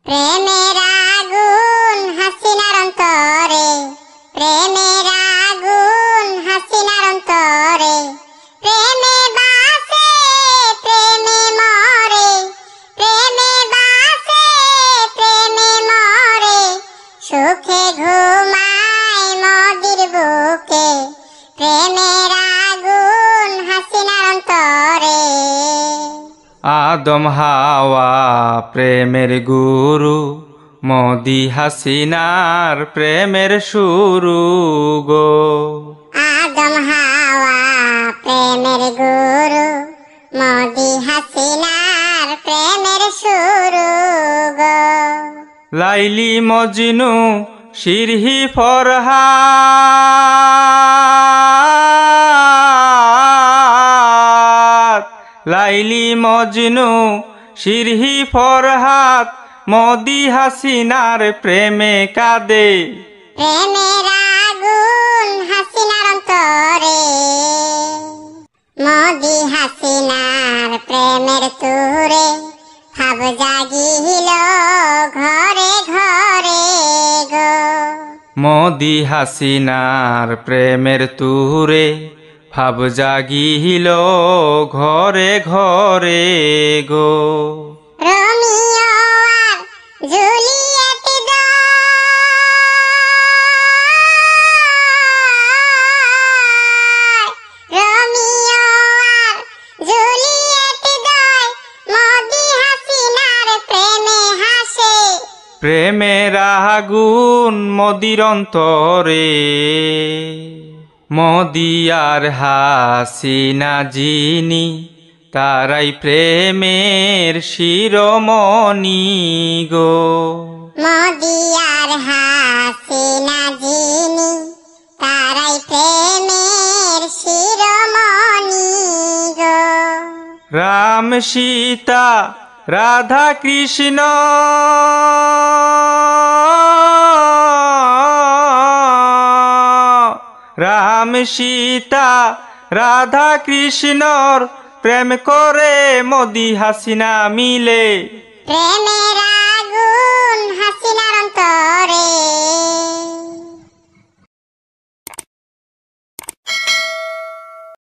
প্রেমের আগুন হাসিনার অন্তরে, প্রেমের আগুন হাসিনার অন্তরে, প্রেমে বাসে প্রেমে মরে, প্রেমে বাসে প্রেমে মরে, সুখে ঘুমায় মদির বুকে, প্রেমের আগুন হাসিনার অন্তরে। আদম হাওয়া প্রেমের গুরু, মোদি হাসিনার প্রেমের শুরু গো। আদম হাওয়া প্রেমের গুরু, মোদি হাসিনার প্রেমের শুরু গো। লাইলি মজনু সিরহি ফরহাদ, লাইলি মজনু সিরহি ফরহাদ, মোদি হাসিনার প্রেমে কাঁদে, প্রেমের আগুন হাসিনার অন্তরে, মোদি হাসিনার প্রেমের তুরে, ভাব জাগিল ঘরে ঘরে গো। মোদি হাসিনার প্রেমের তুরে, ভাব জাগিল ঘরে ঘরে গো। রোমিও আর জুলিয়েট রোমিও আর জুলিয়েট দয়, মোদি হাসিনার প্রেমে হাসে, প্রেমের আগুন মোদির অন্তরে, মোদি আর হাসিনা যিনি, তারাই প্রেমের শিরোমণি গো। মোদি আর হাসিনা যিনি, তারাই প্রেমের শিরোমণি গো। রাম সীতা রাধা কৃষ্ণ, রাম সীতা রাধা কৃষ্ণর প্রেম করে মোদি হাসিনা মিলে, প্রেমের আগুন হাসিনার অন্তরে।